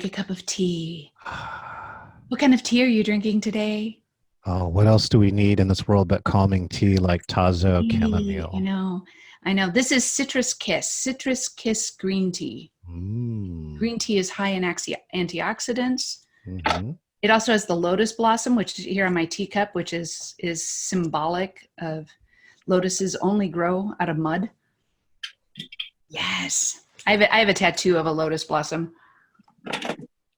make a cup of tea. What kind of tea are you drinking today? Oh, what else do we need in this world but calming tea like Tazo Tea, I chamomile? know. I know. This is Citrus Kiss green tea. Mm. Green tea is high in antioxidants. Mm-hmm. It also has the lotus blossom, which is here on my teacup, which is symbolic of lotuses only grow out of mud. Yes. I have a tattoo of a lotus blossom.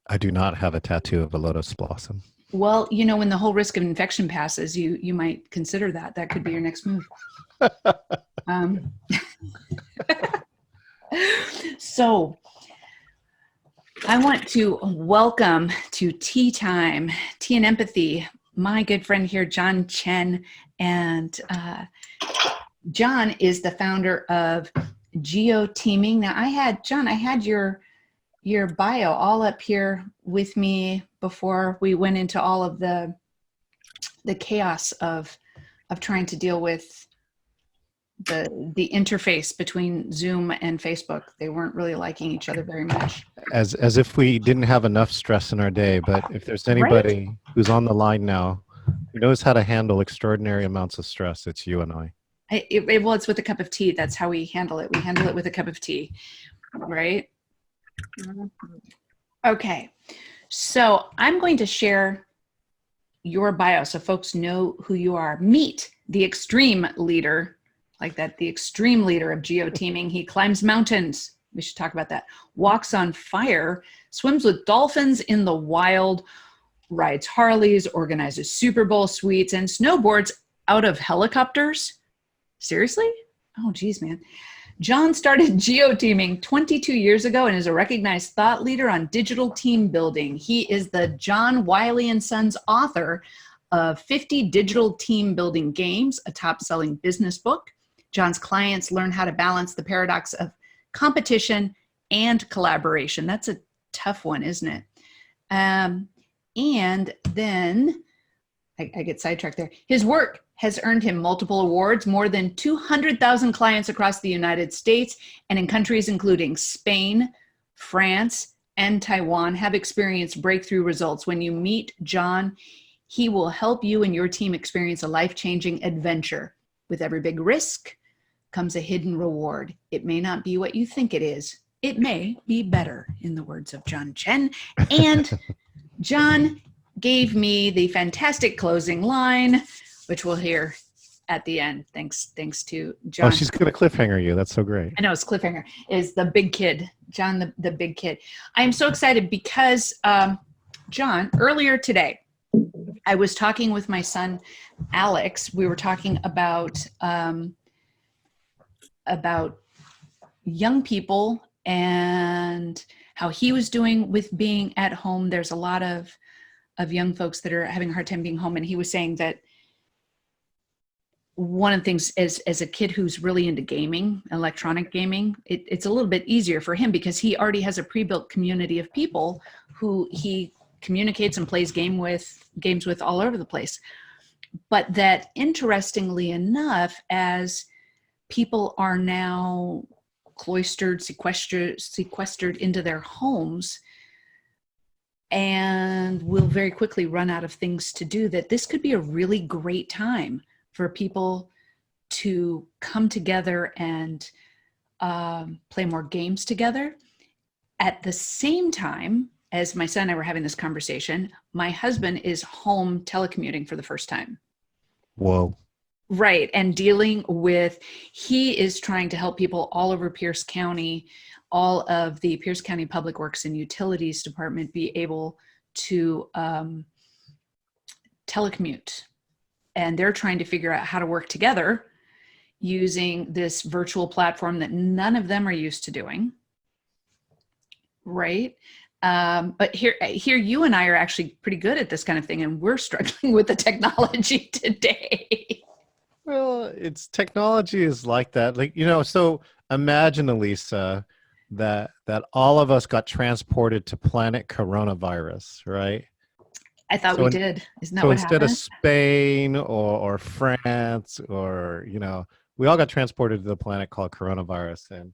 I do not have a tattoo of a lotus blossom. Well, when the whole risk of infection passes, you might consider that. That could be your next move. Um, so I want to welcome to Tea Time, Tea and Empathy, my good friend here, John Chen. And John is the founder of Geo Teaming. Now, I had your bio all up here with me before we went into all of the chaos of trying to deal with the interface between Zoom and Facebook. They weren't really liking each other very much. As if we didn't have enough stress in our day, but if there's Right? anybody who's on the line now who knows how to handle extraordinary amounts of stress, it's you and I. Well, it's with a cup of tea. That's how we handle it. We handle it with a cup of tea, right? Okay. So I'm going to share your bio so folks know who you are. Meet the extreme leader, like that, the extreme leader of geoteaming. He climbs mountains. We should talk about that. Walks on fire, swims with dolphins in the wild, rides Harleys, organizes Super Bowl suites, and snowboards out of helicopters. Seriously? Oh, geez, man. John started geoteaming 22 years ago and is a recognized thought leader on digital team building. He is the John Wiley & Sons author of 50 Digital Team Building Games, a top-selling business book. John's clients learn how to balance the paradox of competition and collaboration. That's a tough one, isn't it? And then I get sidetracked there. His work has earned him multiple awards. More than 200,000 clients across the United States and in countries including Spain, France, and Taiwan have experienced breakthrough results. When you meet John, he will help you and your team experience a life-changing adventure. With every big risk comes a hidden reward. It may not be what you think it is. It may be better, in the words of John Chen. And John gave me the fantastic closing line, which we'll hear at the end. Thanks to John. Oh, she's going to cliffhanger you. That's so great. I know, it's cliffhanger. Is the big kid, John, the big kid. I am so excited because, John, earlier today, I was talking with my son, Alex. We were talking about young people and how he was doing with being at home. There's a lot of young folks that are having a hard time being home. And he was saying that one of the things as a kid who's really into gaming, electronic gaming, it's a little bit easier for him because he already has a pre-built community of people who he communicates and plays games with all over the place. But that, interestingly enough, as people are now cloistered, sequestered into their homes, and will very quickly run out of things to do, that this could be a really great time for people to come together and play more games together. At the same time, as my son and I were having this conversation, my husband is home telecommuting for the first time. Whoa. Right. And he is trying to help people all over Pierce County, all of the Pierce County Public Works and Utilities Department be able to telecommute. And they're trying to figure out how to work together using this virtual platform that none of them are used to doing. Right. But here you and I are actually pretty good at this kind of thing, and we're struggling with the technology today. Well, technology is like that. So imagine, Elisa, that all of us got transported to planet coronavirus, right? I thought we did. Isn't that So what instead of happened? Spain or France or, we all got transported to the planet called coronavirus. And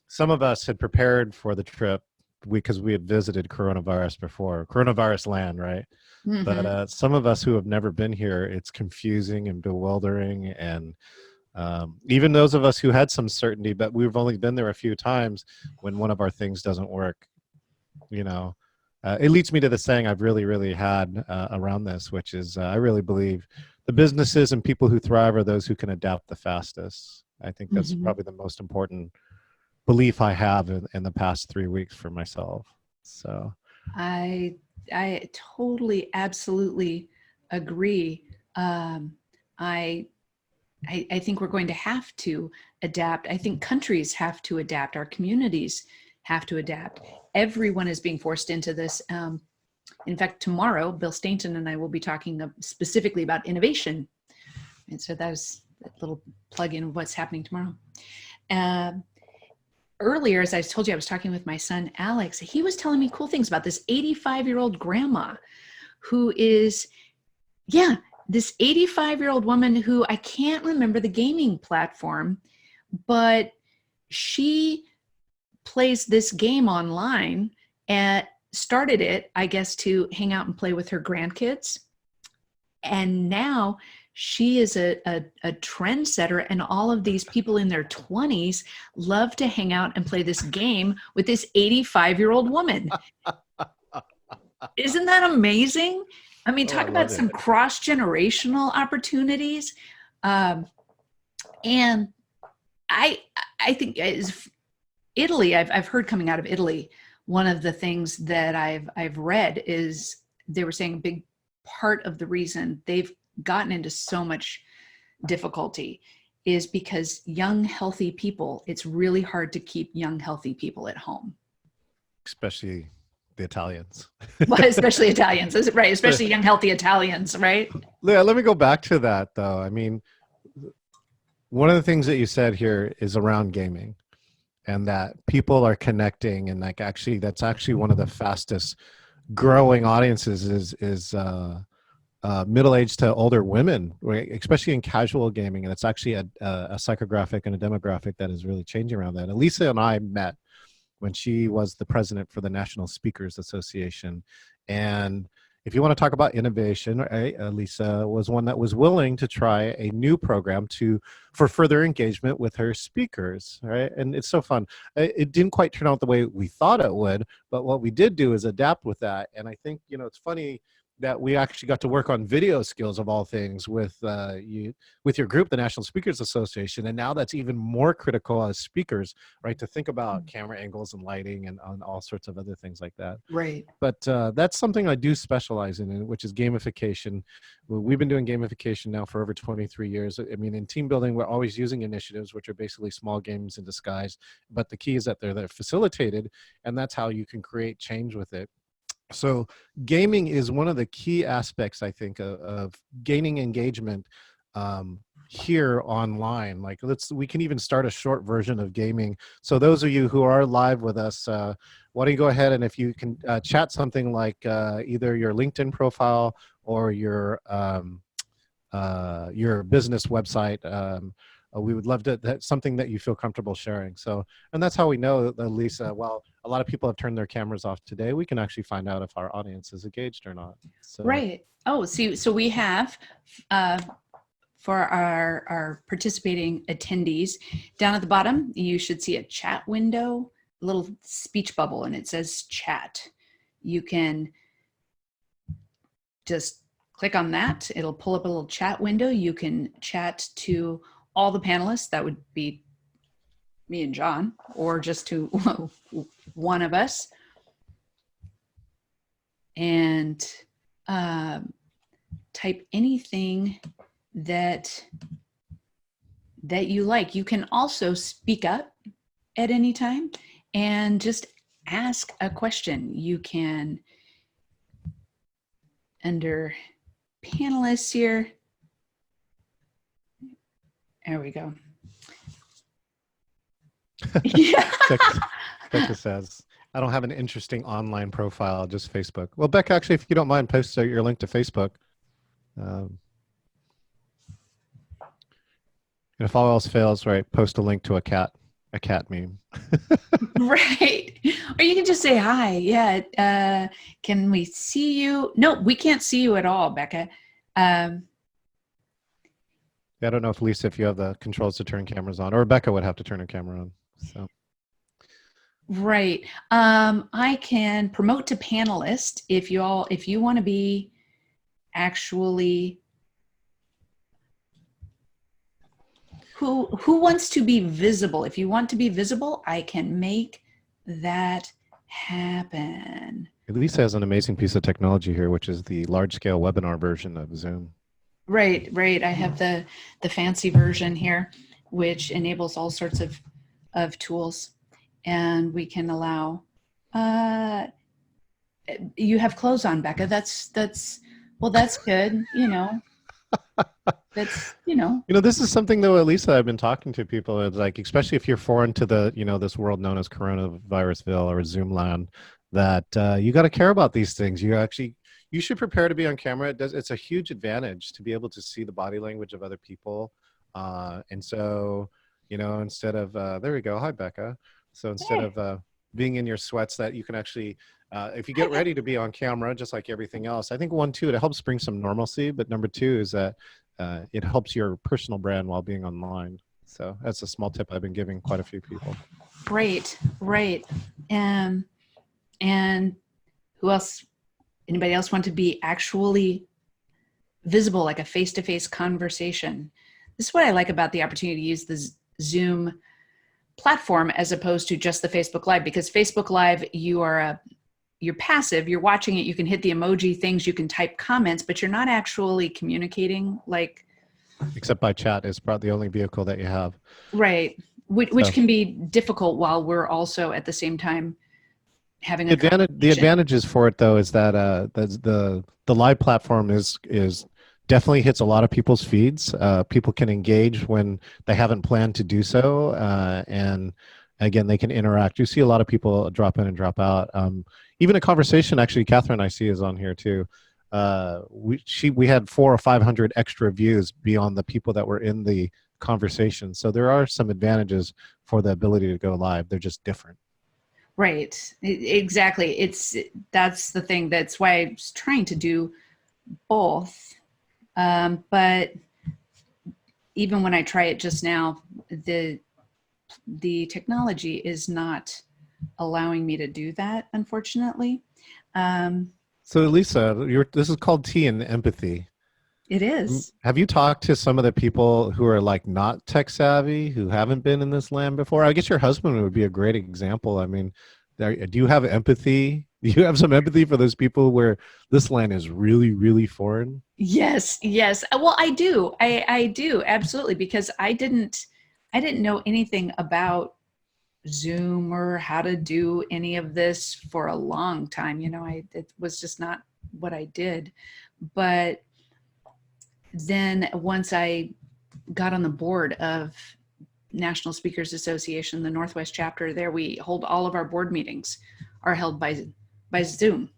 some of us had prepared for the trip because we had visited coronavirus before, coronavirus land, right? But Hmm. some of us who have never been here, it's confusing and bewildering. And even those of us who had some certainty, but we've only been there a few times, when one of our things doesn't work, you know, it leads me to the saying I've really, really had around this, which is I really believe the businesses and people who thrive are those who can adapt the fastest. I think that's Hmm. probably the most important belief I have in the past 3 weeks for myself. So, I I totally, absolutely agree. Um, I I think we're going to have to adapt. I think countries have to adapt. Our communities have to adapt. Everyone is being forced into this. In fact, tomorrow, Bill Stainton and I will be talking specifically about innovation. And so that was a little plug in of what's happening tomorrow. Um, Earlier, as I told you, I was talking with my son, Alex. He was telling me cool things about this 85-year-old grandma who is, yeah, this 85-year-old woman who I can't remember the gaming platform, but she plays this game online and started it, I guess, to hang out and play with her grandkids. And now she is a trendsetter, and all of these people in their 20s love to hang out and play this game with this 85-year-old woman. Isn't that amazing? I mean, oh, I talk about love it. some cross-generational opportunities. Um, and I I think is Italy. I've heard coming out of Italy, one of the things that I've read is they were saying a big part of the reason they've gotten into so much difficulty is because young healthy people, it's really hard to keep young healthy people at home. Especially the Italians. Well, especially Italians, right? So, Especially young healthy Italians, right? yeah, let me go back to that though. I mean, one of the things that you said here is around gaming, and that people are connecting, and like actually that's actually one of the fastest growing audiences is middle-aged to older women, right? Especially in casual gaming. And it's actually a psychographic and a demographic that is really changing around that. Elisa and I met when she was the president for the National Speakers Association. And if you want to talk about innovation, right, Lisa was one that was willing to try a new program for further engagement with her speakers, right? And it's so fun. It didn't quite turn out the way we thought it would, but what we did do is adapt with that. And I think, it's funny that we actually got to work on video skills of all things with with your group, the National Speakers Association, and now that's even more critical as speakers, right? To think about camera angles and lighting and on all sorts of other things like that. Right. But that's something I do specialize in, which is gamification. We've been doing gamification now for over 23 years. I mean, in team building, we're always using initiatives, which are basically small games in disguise. But the key is that they're facilitated, and that's how you can create change with it. So gaming is one of the key aspects, I think, of gaining engagement here online. Like we can even start a short version of gaming. So those of you who are live with us, why don't you go ahead and if you can chat something like either your LinkedIn profile or your business website. We would love to, that's something that you feel comfortable sharing. So, and that's how we know that, Lisa, while a lot of people have turned their cameras off today, we can actually find out if our audience is engaged or not. So, Right. Oh, see, so we have uh, for our participating attendees down at the bottom, you should see a chat window, a little speech bubble, and it says chat. You can just click on that. It'll pull up a little chat window. You can chat to all the panelists. That would be me and John, or just to one of us. And type anything that you like. You can also speak up at any time and just ask a question. You can, under panelists here, there we go. Yeah. Becca says, I don't have an interesting online profile, just Facebook. Well, Becca, actually, if you don't mind, post your link to Facebook. And if all else fails, right, post a link to a cat. A cat meme. Right. Or you can just say hi. Yeah. Can we see you? No, we can't see you at all, Becca. Um, I don't know if Lisa, if you have the controls to turn cameras on, or Rebecca would have to turn her camera on. So right. I can promote to panelist if you want to be actually who wants to be visible. If you want to be visible, I can make that happen. Lisa has an amazing piece of technology here, which is the large scale webinar version of Zoom. Right, right. I have the fancy version here, which enables all sorts of tools, and we can allow. You have clothes on, Becca. That's well, that's good. That's This is something though, at least I've been talking to people, it's like, especially if you're foreign to the, this world known as coronavirusville or Zoom land, that you got to care about these things. You should prepare to be on camera. It's a huge advantage to be able to see the body language of other people. And so, instead of, there we go. Hi, Becca. So instead hey. of being in your sweats, that you can actually, if you get ready to be on camera, just like everything else, I think one, too, it helps bring some normalcy. But number two is that it helps your personal brand while being online. So that's a small tip I've been giving quite a few people. Right, right. And who else? Anybody else want to be actually visible, like a face-to-face conversation? This is what I like about the opportunity to use the Zoom platform as opposed to just the Facebook Live, because Facebook Live, you're passive, you're watching it, you can hit the emoji things, you can type comments, but you're not actually communicating, like except by chat is probably the only vehicle that you have. Right. Which can be difficult while we're also at the same time having the advantages for it though is that the live platform is definitely hits a lot of people's feeds. People can engage when they haven't planned to do so, and again, they can interact. You see a lot of people drop in and drop out. Even a conversation, actually, Catherine I see is on here too. We had 400 or 500 extra views beyond the people that were in the conversation. So there are some advantages for the ability to go live. They're just different. Right. Exactly. That's the thing. That's why I was trying to do both. But even when I try it just now, the technology is not allowing me to do that, unfortunately. So Lisa, this is called Tea and Empathy. It is. Have you talked to some of the people who are like not tech savvy, who haven't been in this land before? I guess your husband would be a great example. I mean, do you have empathy? Do you have some empathy for those people where this land is really, really foreign? Yes, yes. Well, I do. I do absolutely, because I didn't know anything about Zoom or how to do any of this for a long time. It was just not what I did. But then once I got on the board of National Speakers Association, the Northwest chapter there, we hold all of our board meetings are held by Zoom.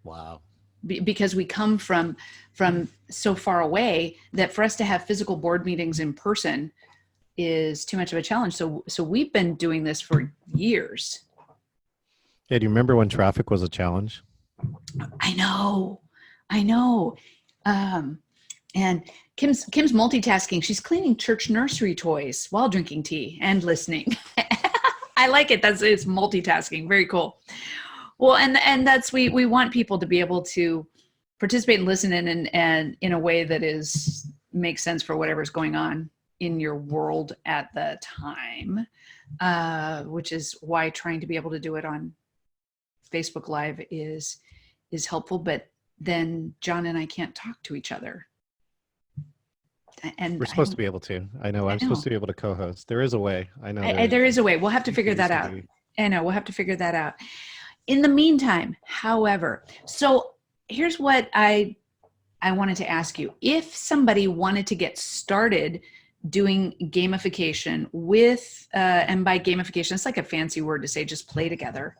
Wow. Because we come from so far away that for us to have physical board meetings in person is too much of a challenge. So we've been doing this for years. Yeah, do you remember when traffic was a challenge? I know. And Kim's multitasking. She's cleaning church nursery toys while drinking tea and listening. I like it. It's multitasking. Very cool. Well, and that's we want people to be able to participate and listen in and in a way that makes sense for whatever's going on in your world at the time, which is why trying to be able to do it on Facebook Live is helpful. But then John and I can't talk to each other. And we're supposed to be able to. I know. I'm supposed to be able to co-host. There is a way. I know. There is a way. We'll have to figure that out. I know. We'll have to figure that out. In the meantime, however, so here's what I wanted to ask you. If somebody wanted to get started doing gamification with, and by gamification, it's like a fancy word to say just play together.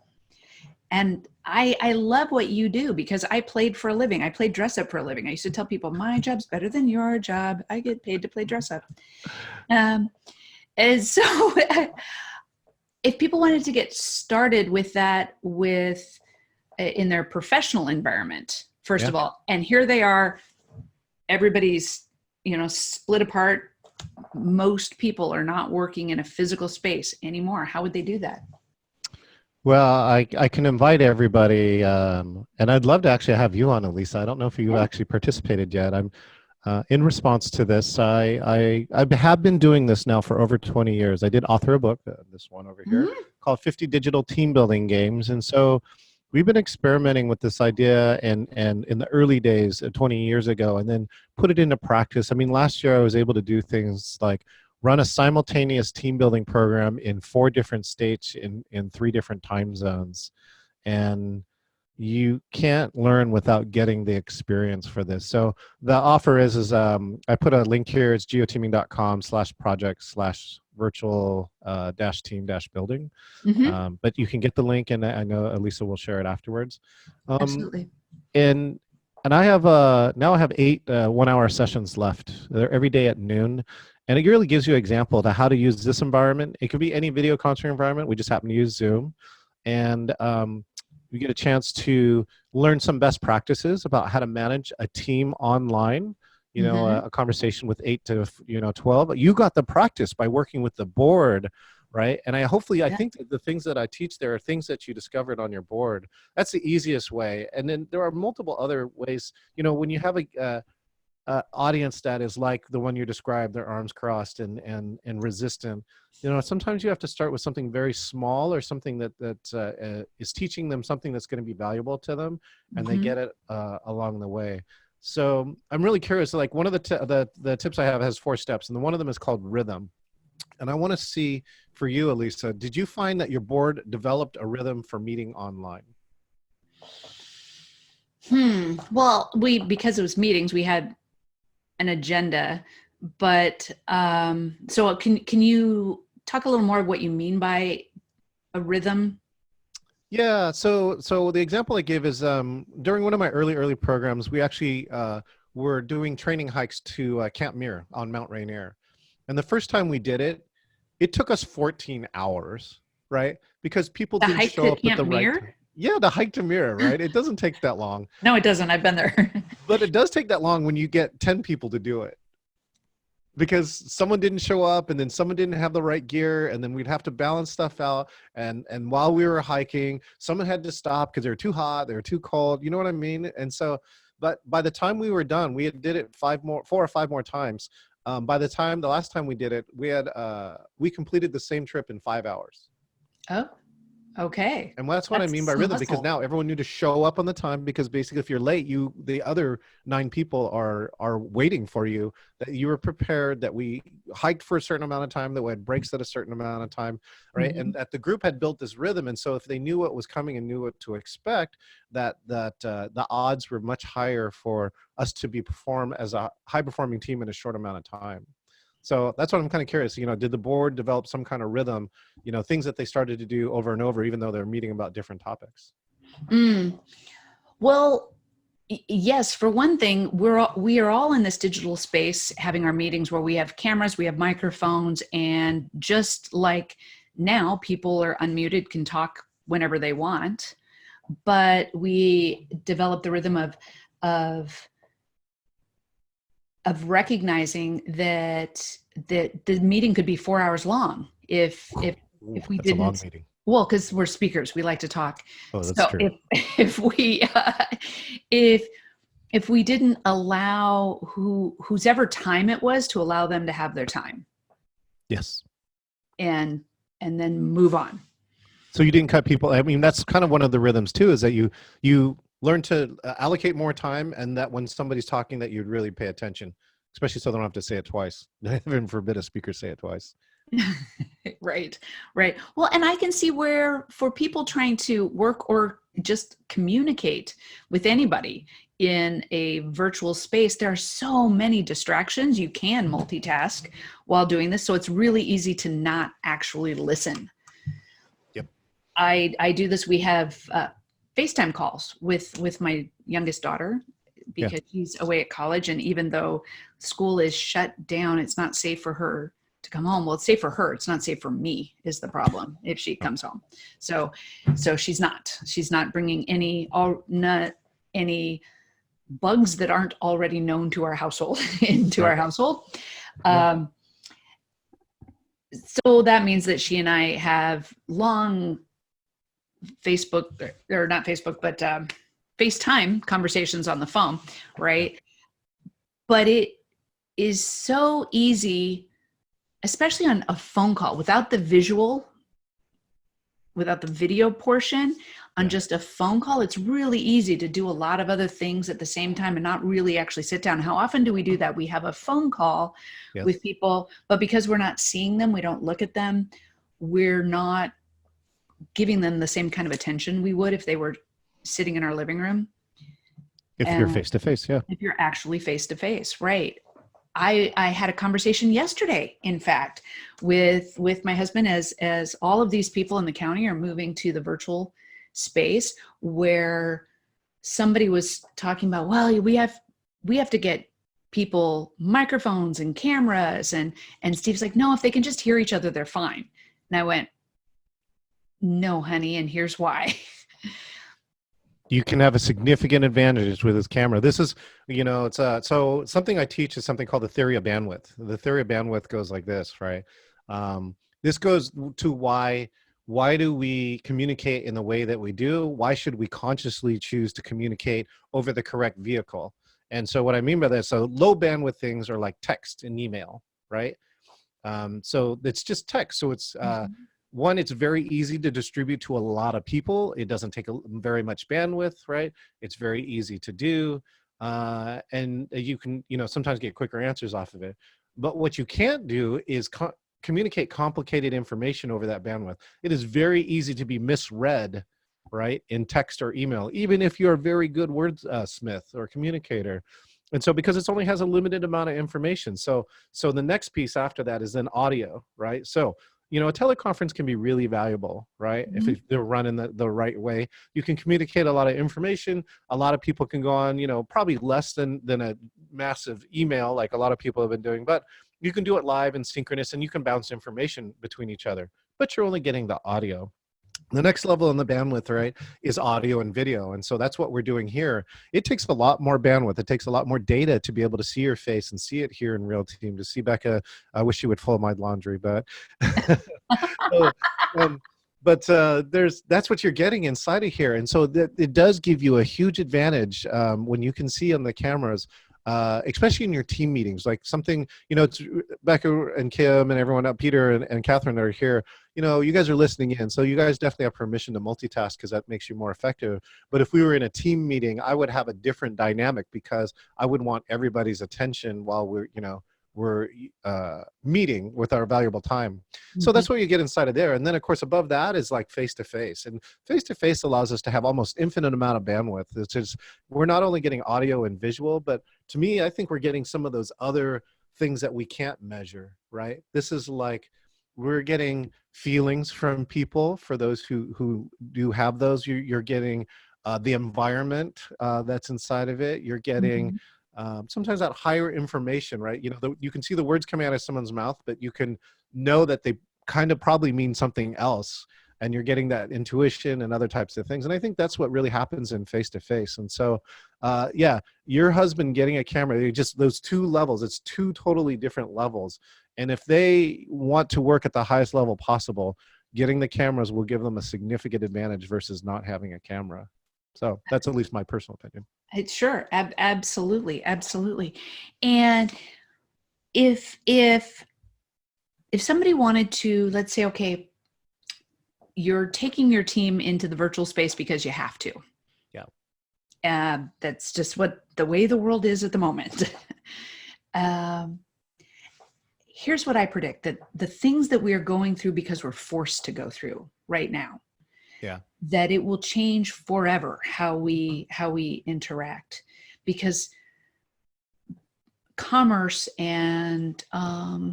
And I love what you do, because I played for a living. I played dress up for a living. I used to tell people, my job's better than your job. I get paid to play dress up. And so if people wanted to get started with that in their professional environment, first Yeah. of all, and here they are, everybody's, split apart. Most people are not working in a physical space anymore. How would they do that? Well, I can invite everybody, and I'd love to actually have you on, Elisa. I don't know if you've Yeah. actually participated yet. I'm in response to this. I have been doing this now for over 20 years. I did author a book, this one over here, Mhm. called 50 Digital Team Building Games, and so we've been experimenting with this idea and in the early days, 20 years ago, and then put it into practice. I mean, last year I was able to do things like run a simultaneous team building program in 4 different states in 3 different time zones. And you can't learn without getting the experience for this. So the offer is I put a link here. It's geoteaming.com/project/virtual dash team dash building. Mhm. But you can get the link, and I know Elisa will share it afterwards. Um, Absolutely. and and I have now I have 8 1-hour sessions left. They're every day at noon, and it really gives you an example to how to use this environment. It could be any video conferencing environment. We just happen to use Zoom, and you get a chance to learn some best practices about how to manage a team online. Mhm. A conversation with 8 to 12. You got the practice by working with the board, right? And I Yeah. think that the things that I teach there are things that you discovered on your board. That's the easiest way. And then there are multiple other ways. When you have a audience that is like the one you described, their arms crossed and resistant. Sometimes you have to start with something very small or something that is teaching them something that's going to be valuable to them, and they Mhm. get it along the way. So I'm really curious. Like one of the tips I have has 4 steps, and one of them is called rhythm. And I want to see for you, Elisa, did you find that your board developed a rhythm for meeting online? Well, because it was meetings, we had an agenda, but so can you talk a little more of what you mean by a rhythm? Yeah, so the example I give is during one of my early programs, we actually were doing training hikes to Camp Muir on Mount Rainier. And the first time we did it, it took us 14 hours, right? Because people The didn't hike show to up at Camp the right time. Muir? Yeah, the hike to Muir, right? It doesn't take that long, No, it doesn't. I've been there. but it does take that long when you get 10 people to do it, because someone didn't show up and then someone didn't have the right gear, and then we'd have to balance stuff out, and while we were hiking someone had to stop because they were too hot, they were too cold, you know what I mean? And so, but by the time we were done, we had did it 4 or 5 more times. By the last time we did it, we completed the same trip in 5 hours. Oh, okay. And that's what I That's mean by some rhythm, because hustle. now everyone knew to show up on the time, because basically if you're late, the other 9 people are waiting for you, that you were prepared, that we hiked for a certain amount of time, that we had breaks at a certain amount of time, right? And Mhm. that the group had built this rhythm. And so if they knew what was coming and knew what to expect, that the odds were much higher for us to be perform as a high performing team in a short amount of time. So that's what I'm kind of curious. Did the board develop some kind of rhythm, things that they started to do over and over, even though they're meeting about different topics? Mm. Well, yes, for one thing, we are all in this digital space having our meetings where we have cameras, we have microphones, and just like now people are unmuted, can talk whenever they want. But we developed the rhythm of of recognizing that the meeting could be 4 hours long Ooh, if we that's a long didn't. meeting. Well, because we're speakers, we like to talk. Oh, that's So true. if we if if we didn't allow whose ever time it was, to allow them to have their time, Yes. and then move on. So you didn't cut people. I mean, that's kind of one of the rhythms too, is that you learn to allocate more time, and that when somebody's talking, that you'd really pay attention, especially so they don't have to say it twice. Heaven forbid a speaker say it twice. Right, right. Well, and I can see where for people trying to work or just communicate with anybody in a virtual space, there are so many distractions. You can multitask while doing this. So it's really easy to not actually listen. Yep. I do this. We have FaceTime calls with my youngest daughter Yeah. because she's away at college. And even though school is shut down, it's not safe for her to come home. Well, it's safe for her. It's not safe for me is the problem if she comes home. So she's not bringing not any bugs that aren't already known to our household into our household. So that means that she and I have long Facebook, or not Facebook, but FaceTime conversations on the phone, right? But it is so easy, especially on a phone call, without the video portion, on just a phone call, it's really easy to do a lot of other things at the same time and not really actually sit down. How often do we do that? We have a phone call with people, but because we're not seeing them, we don't look at them, we're not giving them the same kind of attention we would if they were sitting in our living room. If you're face to face, if you're actually face to face, right? I had a conversation yesterday, in fact, with my husband, as all of these people in the county are moving to the virtual space, where somebody was talking about, well, we have to get people microphones and cameras, and Steve's like, no, if they can just hear each other, they're fine. And I went, no, honey, and here's why. You can have a significant advantage with this camera. This is, it's so something I teach is something called the theory of bandwidth. The theory of bandwidth goes like this, right? This goes to why do we communicate in the way that we do? Why should we consciously choose to communicate over the correct vehicle? And so what I mean by that, so low bandwidth things are like text and email, right? So it's just text. So it's, one, it's very easy to distribute to a lot of people. It doesn't take very much bandwidth, right? It's very easy to do. And you can, sometimes get quicker answers off of it. But what you can't do is communicate complicated information over that bandwidth. It is very easy to be misread, right, in text or email, even if you're a very good wordsmith or communicator. And so because it only has a limited amount of information. So the next piece after that is then audio, right? So a teleconference can be really valuable, right? If they're run in the right way, you can communicate a lot of information. A lot of people can go on, probably less than a massive email like a lot of people have been doing, but you can do it live and synchronous, and you can bounce information between each other, but you're only getting the audio. The next level in the bandwidth, right, is audio and video. And so that's what we're doing here. It takes a lot more bandwidth. It takes a lot more data to be able to see your face and see it here in real time. To see Becca, I wish you would fold my laundry, but that's what you're getting inside of here. And so it does give you a huge advantage when you can see on the cameras, especially in your team meetings, like something, it's Becca and Kim and everyone up, Peter and Catherine are here. You guys are listening in, so you guys definitely have permission to multitask because that makes you more effective. But if we were in a team meeting, I would have a different dynamic because I would want everybody's attention while we're meeting with our valuable time. So that's what you get inside of there. And then of course above that is like face-to-face, and face-to-face allows us to have almost infinite amount of bandwidth. It's just, we're not only getting audio and visual, but to me, I think we're getting some of those other things that we can't measure, right? This is like, we're getting feelings from people. For those who do have those, you're getting the environment that's inside of it. You're getting sometimes that higher information, right? You can see the words coming out of someone's mouth, but you can know that they kind of probably mean something else. And you're getting that intuition and other types of things. And I think that's what really happens in face-to-face. And so, your husband getting a camera, just those two levels, it's two totally different levels. And if they want to work at the highest level possible, getting the cameras will give them a significant advantage versus not having a camera. So that's at least my personal opinion. It's sure. Absolutely. Absolutely. And if somebody wanted to, let's say, okay, you're taking your team into the virtual space because you have to. Yeah. That's just the way the world is at the moment. Here's what I predict, that the things that we are going through because we're forced to go through right now, that it will change forever how we interact, because commerce and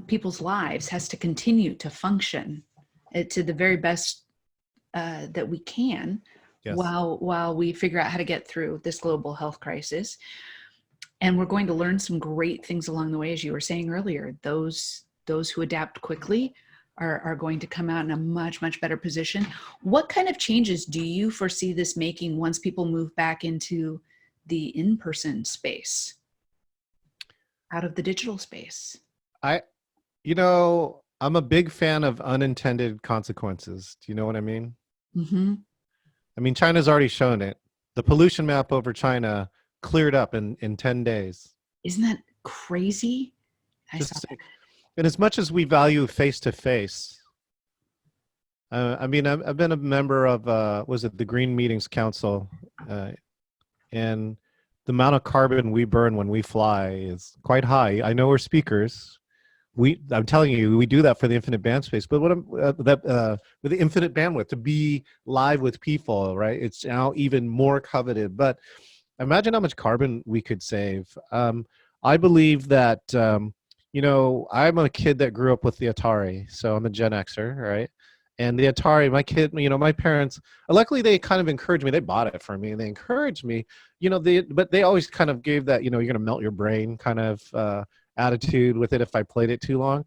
people's lives has to continue to function to the very best that we can, while we figure out how to get through this global health crisis. And we're going to learn some great things along the way, as you were saying earlier. Those those who adapt quickly are going to come out in a much, much better position. What kind of changes do you foresee this making once people move back into the in-person space, out of the digital space? I, I'm a big fan of unintended consequences. Do you know what I mean? Mm-hmm. I mean, China's already shown it. The pollution map over China cleared up in 10 days. Isn't that crazy? I saw Just, that. and as much as we value face to face, I mean, I've been a member of, was it the Green Meetings Council? And the amount of carbon we burn when we fly is quite high. I know we're speakers. I'm telling you, we do that for the infinite band space. But with the infinite bandwidth to be live with people, right? It's now even more coveted. But imagine how much carbon we could save. I believe that I'm a kid that grew up with the Atari, so I'm a Gen Xer, right? And the Atari, my parents, luckily they kind of encouraged me. They bought it for me, and they encouraged me. But they always kind of gave that, you're going to melt your brain kind of attitude with it if I played it too long.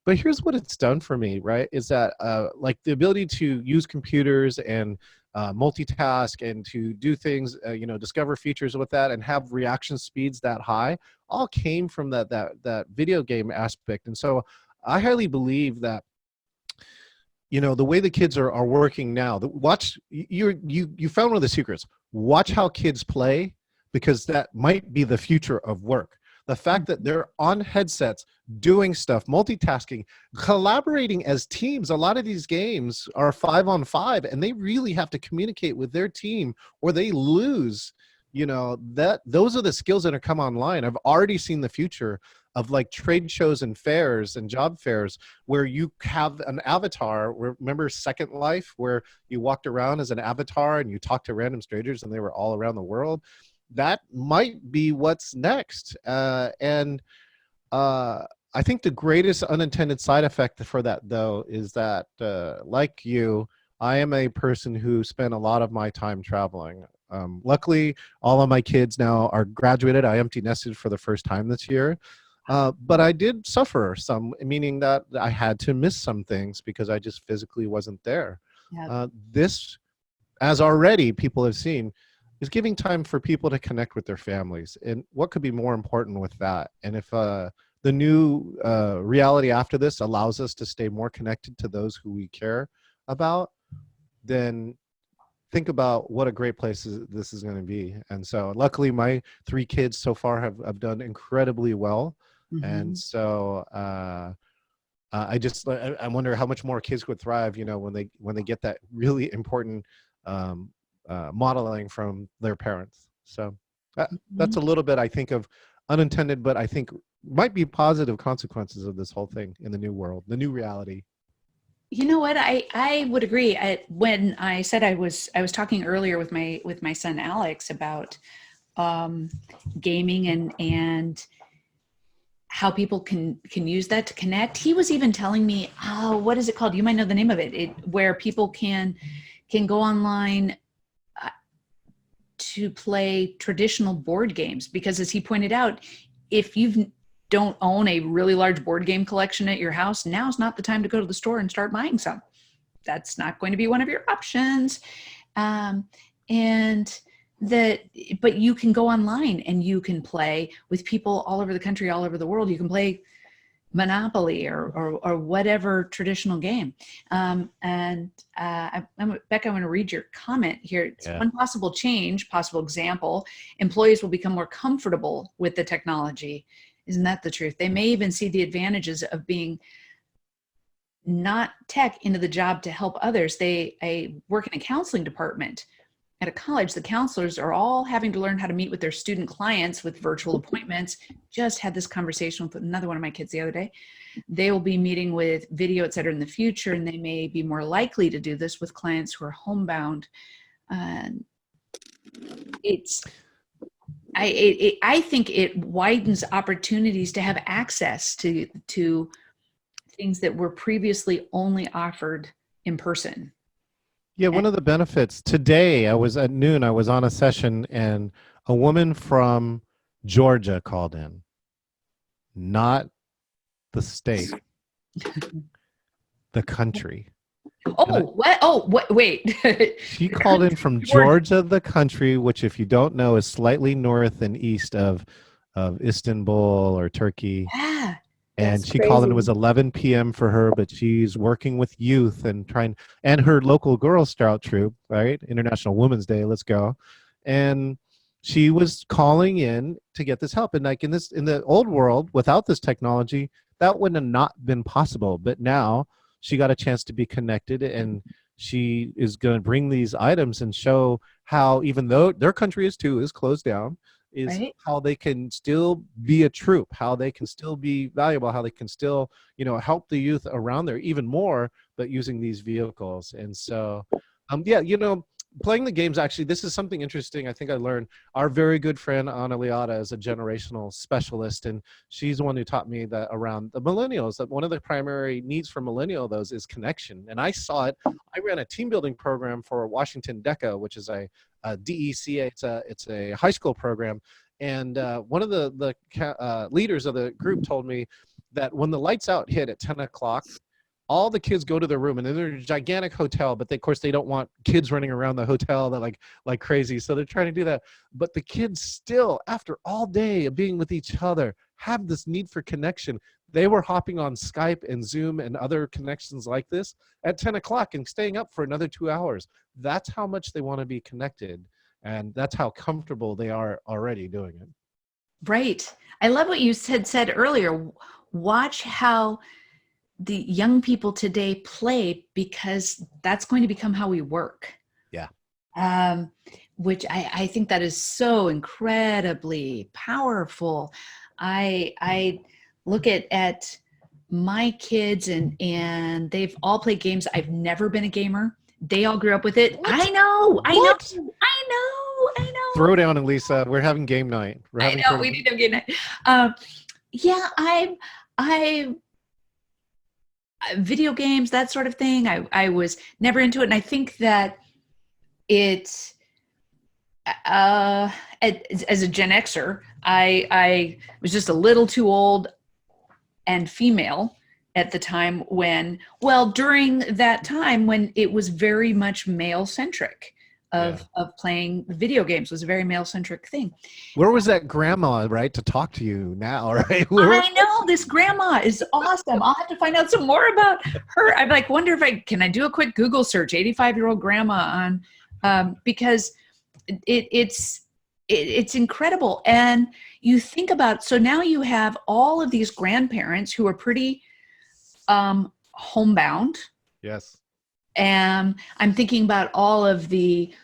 But here's what it's done for me, right? Is that like the ability to use computers and multitask and to do things, discover features with that and have reaction speeds that high, all came from that video game aspect. And so I highly believe that the way the kids are working now, you found one of the secrets. Watch how kids play, because that might be the future of work. The fact that they're on headsets doing stuff, multitasking, collaborating as teams. A lot of these games are 5-on-5, and they really have to communicate with their team or they lose. Those are the skills that are come online. I've already seen the future of like trade shows and fairs and job fairs where you have an avatar. Remember Second Life, where you walked around as an avatar and you talked to random strangers and they were all around the world? That might be what's next. And I think the greatest unintended side effect for that, though, is that like you, I am a person who spent a lot of my time traveling. Luckily, all of my kids now are graduated. I empty nested for the first time this year. But I did suffer some, meaning that I had to miss some things because I just physically wasn't there. Yeah. This, as already people have seen, is giving time for people to connect with their families. And what could be more important with that? And if the new reality after this allows us to stay more connected to those who we care about, then think about what a great place this is going to be. And so luckily my 3 kids so far have done incredibly well. Mm-hmm. And so I wonder how much more kids would thrive, when they get that really important modeling from their parents. So that's a little bit, I think, of unintended, but I think might be positive consequences of this whole thing in the new world, the new reality. You know what? I would agree. When I said I was talking earlier with my son Alex about gaming and how people can use that to connect. He was even telling me, oh, what is it called? You might know the name of it. Where people can go online to play traditional board games, because as he pointed out, if you don't own a really large board game collection at your house, now's not the time to go to the store and start buying some. That's not going to be one of your options. But you can go online and you can play with people all over the country, all over the world. You can play Monopoly or whatever traditional game. Becca, I want to read your comment here. It's one possible change, possible example. Employees will become more comfortable with the technology. Isn't that the truth? They may even see the advantages of being not tech into the job to help others. I work in a counseling department at a college. The counselors are all having to learn how to meet with their student clients with virtual appointments. Just had this conversation with another one of my kids the other day. They will be meeting with video, et cetera, in the future, and they may be more likely to do this with clients who are homebound. I think it widens opportunities to have access to things that were previously only offered in person. Yeah, one of the benefits today, I was at noon, I was on a session and a woman from Georgia called in, not the state, The country. And Oh, what? Oh, what? Wait. she The called in country, from Georgia. Georgia, the country, which, if you don't know, is slightly north and east of Istanbul or Turkey. Yeah, And That's she called in. It crazy. was 11 p.m. for her, but she's working with youth and trying, and her local Girl Scout troop, right? International Women's Day, let's go. And she was calling in to get this help. And like in the old world, without this technology, that would have not been possible. But now she got a chance to be connected, and she is going to bring these items and show how, even though their country is closed down, is Right. how they can still be a troop, how they can still be valuable, how they can still, help the youth around there even more, but using these vehicles. And so, yeah, playing the games, actually, this is something interesting I think I learned. Our very good friend Ana Liata is a generational specialist, and she's the one who taught me that around the millennials, that one of the primary needs for millennial those is connection. And I saw it. I ran a team building program for Washington DECA, which is a DECA. It's a high school program, and one of the leaders of the group told me that when the lights out hit at 10 o'clock, all the kids go to their room, and they're in a gigantic hotel, but of course they don't want kids running around the hotel that like crazy, so they're trying to do that. But the kids still, after all day of being with each other, have this need for connection. They were hopping on Skype and Zoom and other connections like this at 10 o'clock and staying up for another 2 hours. That's how much they want to be connected, and that's how comfortable they are already doing it. Right. I love what you said earlier. Watch how the young people today play, because that's going to become how we work. Yeah. Which I think that is so incredibly powerful. I look at my kids, and they've all played games. I've never been a gamer. They all grew up with it. What? I know. What? I know. Throw down, and Lisa, we're having game night. We're I having know. We need to get it. Yeah, I video games, that sort of thing. I was never into it, and I think that it as a Gen Xer, I was just a little too old and female at the time during that time when it was very much male centric of playing video games was a very male centric thing. Where was that grandma, right, to talk to you now, right? I know, this grandma is awesome. I'll have to find out some more about her. I'm like, wonder if can I do a quick Google search, 85-year-old grandma on, because it's incredible. And you think about, so now you have all of these grandparents who are pretty homebound. Yes. And I'm thinking about all of the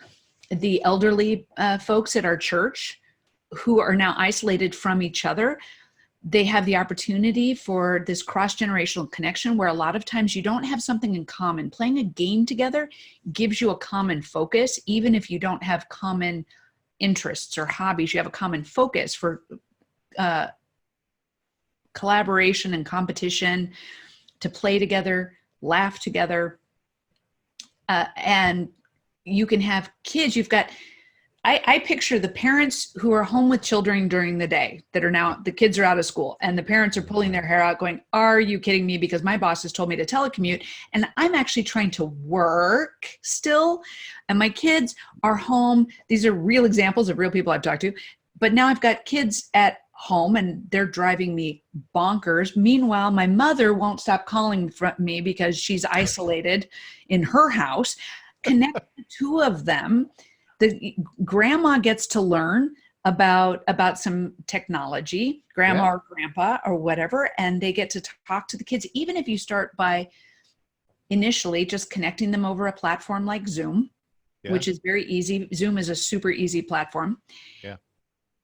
elderly folks at our church who are now isolated from each other. They have the opportunity for this cross-generational connection where a lot of times you don't have something in common. Playing a game together gives you a common focus, even if you don't have common interests or hobbies. You have a common focus for collaboration and competition, to play together, laugh together. And you can have kids. You've got, I picture the parents who are home with children during the day that are now, the kids are out of school, and the parents are pulling their hair out going, are you kidding me? Because my boss has told me to telecommute, and I'm actually trying to work still. And my kids are home. These are real examples of real people I've talked to. But now I've got kids at home, and they're driving me bonkers. Meanwhile, my mother won't stop calling me because she's isolated in her house. Connect the two of them. The grandma gets to learn about some technology, grandma or grandpa or whatever, and they get to talk to the kids. Even if you start by initially just connecting them over a platform like Zoom, which is very easy. Zoom is a super easy platform. Yeah.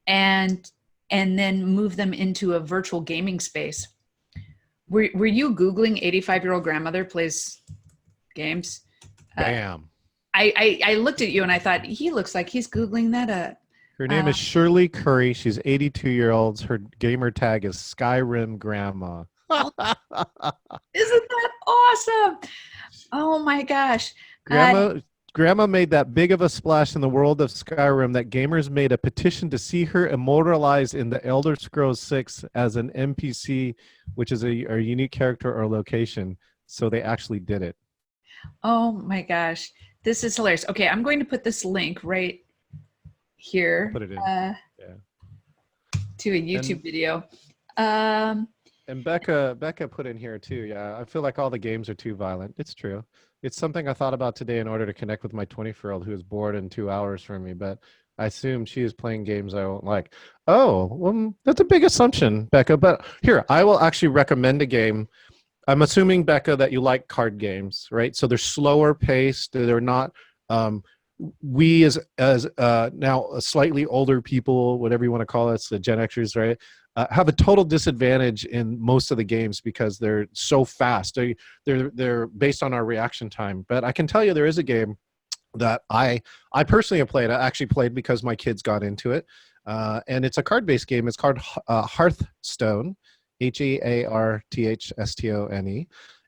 And then move them into a virtual gaming space. Were you Googling 85-year-old grandmother plays games? Bam. I looked at you and I thought, he looks like he's Googling that up. Her name is Shirley Curry. She's 82 years old. Her gamer tag is Skyrim Grandma. Isn't that awesome? Oh my gosh. Grandma Grandma made that big of a splash in the world of Skyrim that gamers made a petition to see her immortalized in the Elder Scrolls 6 as an NPC, which is a unique character or location. So they actually did it. Oh my gosh. This is hilarious. Okay, I'm going to put this link right I'll here put it in. Yeah. to a YouTube And video. Um, and Becca put in here too. Yeah, I feel like all the games are too violent. It's true. It's something I thought about today in order to connect with my 24-year-old who is bored in 2 hours from me, but I assume she is playing games I won't like. Oh, well, that's a big assumption, Becca. But here, I will actually recommend a game. I'm assuming, Becca, that you like card games, right? So they're slower paced. They're not. We as now slightly older people, whatever you want to call us, the Gen Xers, right, have a total disadvantage in most of the games because they're so fast. They're based on our reaction time. But I can tell you, there is a game that I personally have played. I actually played because my kids got into it, and it's a card based game. It's called Hearthstone. Hearthstone,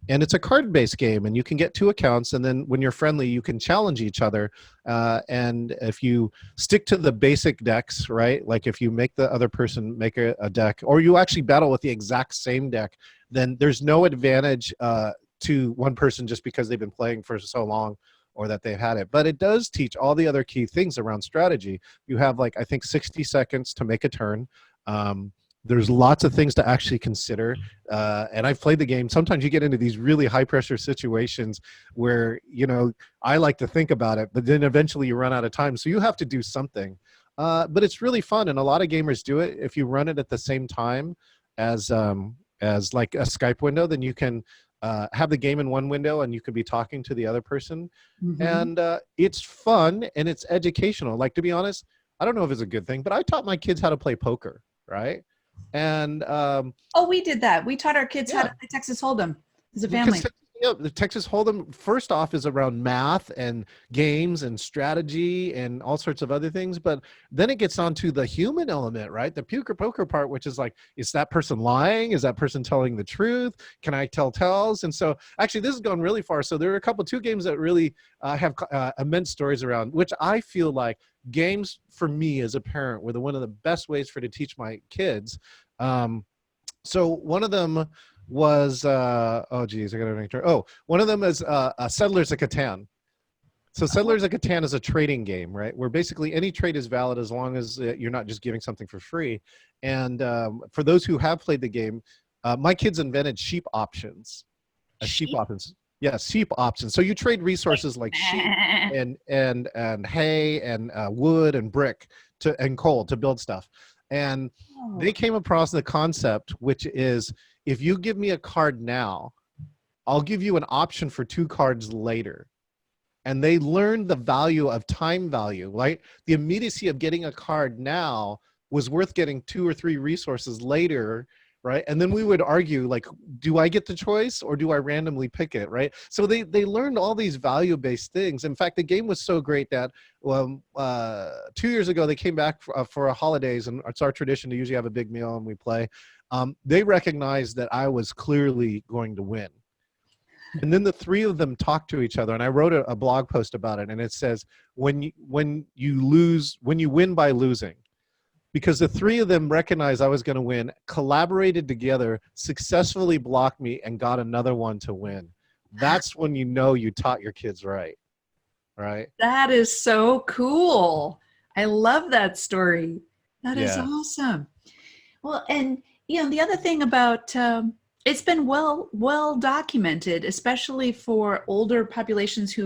and it's a card-based game, and you can get 2 accounts, and then when you're friendly, you can challenge each other. And if you stick to the basic decks, right, like if you make the other person make a deck, or you actually battle with the exact same deck, then there's no advantage to one person just because they've been playing for so long or that they've had it. But it does teach all the other key things around strategy. You have, like, I think 60 seconds to make a turn. There's lots of things to actually consider. And I've played the game. Sometimes you get into these really high pressure situations where, I like to think about it, but then eventually you run out of time. So you have to do something. But it's really fun. And a lot of gamers do it. If you run it at the same time as like a Skype window, then you can have the game in one window and you could be talking to the other person. And it's fun and it's educational. Like, to be honest, I don't know if it's a good thing, but I taught my kids how to play poker, right? And oh, we did that. We taught our kids how yeah, to play Texas Hold'em as a family. the Texas Hold'em, first off, is around math and games and strategy and all sorts of other things. But then it gets onto the human element, right? The poker part, which is like, is that person lying? Is that person telling the truth? Can I tell tells? And so actually this has gone really far. So there are two games that really have immense stories around, which I feel like games for me as a parent were one of the best ways to teach my kids. So one of them was oh geez, I gotta make sure. Oh, one of them is Settlers of Catan. So Settlers of Catan is a trading game, right? Where basically any trade is valid as long as you're not just giving something for free. And for those who have played the game, my kids invented sheep options. Sheep options. Yeah, sheep options. So you trade resources like sheep and hay and wood and brick and coal to build stuff. And they came across the concept, which is, if you give me a card now, I'll give you an option for 2 cards later. And they learned the value of time value, right? The immediacy of getting a card now was worth getting 2 or 3 resources later, right? And then we would argue, like, do I get the choice or do I randomly pick it, right? So they learned all these value-based things. In fact, the game was so great that 2 years ago, they came back for a holidays, and it's our tradition to usually have a big meal and we play. They recognized that I was clearly going to win. And then the 3 of them talked to each other, and I wrote a blog post about it, and it says, when you win by losing, because the 3 of them recognized I was going to win, collaborated together, successfully blocked me, and got another one to win. That's when you know you taught your kids right. Right? That is so cool. I love that story. That is Yeah. awesome. Well, and the other thing about it's been well documented, especially for older populations,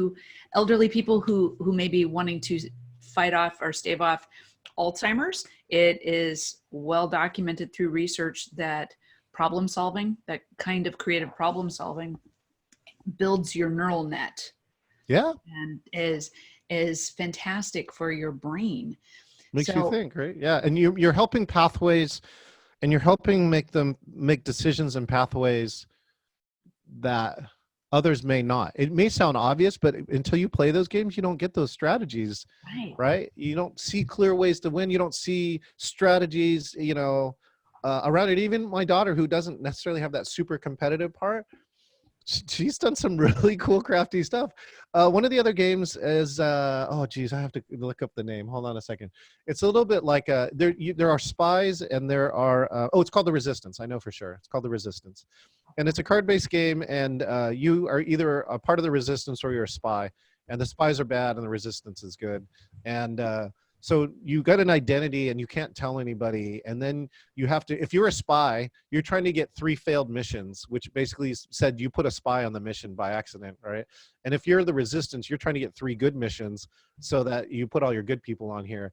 elderly people who may be wanting to fight off or stave off Alzheimer's. It is well documented through research that problem solving, that kind of creative problem solving, builds your neural net. Yeah. And is fantastic for your brain. Makes you think, right? Yeah. And you're helping pathways, and you're helping make decisions and pathways that others may not. It may sound obvious, but until you play those games, you don't get those strategies, right? You don't see clear ways to win. You don't see strategies, around it. Even my daughter, who doesn't necessarily have that super competitive part, she's done some really cool crafty stuff. One of the other games is oh geez, I have to look up the name. Hold on a second. It's a little bit like there are spies and there are oh, it's called The Resistance. I know for sure. It's called The Resistance, and it's a card-based game, and you are either a part of the resistance or you're a spy, and the spies are bad and the resistance is good, and so you got an identity and you can't tell anybody, and then you have to, if you're a spy, you're trying to get 3 failed missions, which basically said you put a spy on the mission by accident, right? And if you're the resistance, you're trying to get 3 good missions so that you put all your good people on here.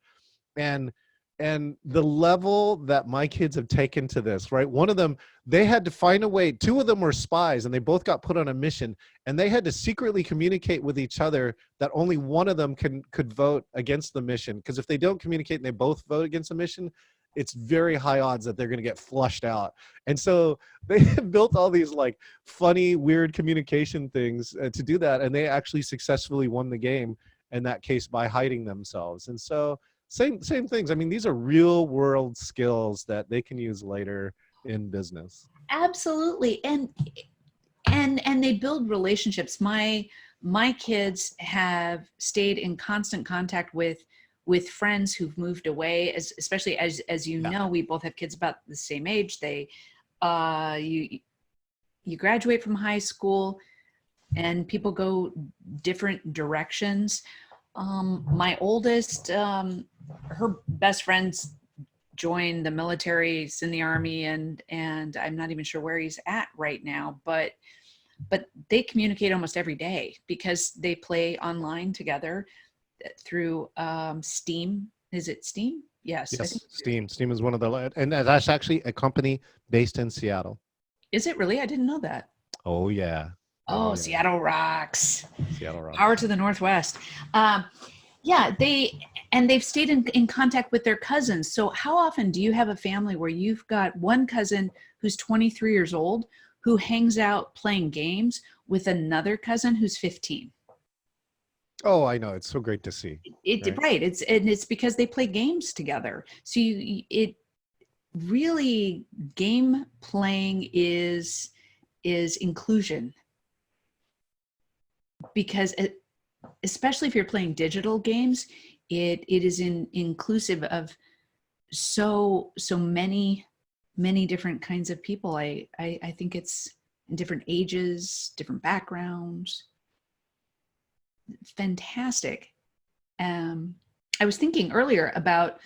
And the level that my kids have taken to this, right? One of them, they had to find a way. 2 of them were spies and they both got put on a mission, and they had to secretly communicate with each other that only one of them could vote against the mission, because if they don't communicate and they both vote against the mission, it's very high odds that they're going to get flushed out. And so they built all these like funny, weird communication things to do that, and they actually successfully won the game in that case by hiding themselves. And so same things. I mean, these are real world skills that they can use later in business. Absolutely. And they build relationships. My kids have stayed in constant contact with friends who've moved away, especially as you know, we both have kids about the same age. They you graduate from high school and people go different directions. My oldest, her best friends joined the military, he's in the Army, and I'm not even sure where he's at right now, but they communicate almost every day because they play online together through Steam. Is it Steam? Yes. Yes, Steam. Steam is one of the, and that's actually a company based in Seattle. Is it really? I didn't know that. Oh yeah. Oh, yeah. Seattle rocks. Seattle rocks. Power to the Northwest. Yeah, they've stayed in contact with their cousins. So how often do you have a family where you've got one cousin who's 23 years old who hangs out playing games with another cousin who's 15? Oh, I know. It's so great to see. Right. It's because they play games together. So it really, game playing is inclusion, because especially if you're playing digital games, it is inclusive of so many different kinds of people. I think it's in different ages, different backgrounds. Fantastic. I was thinking earlier about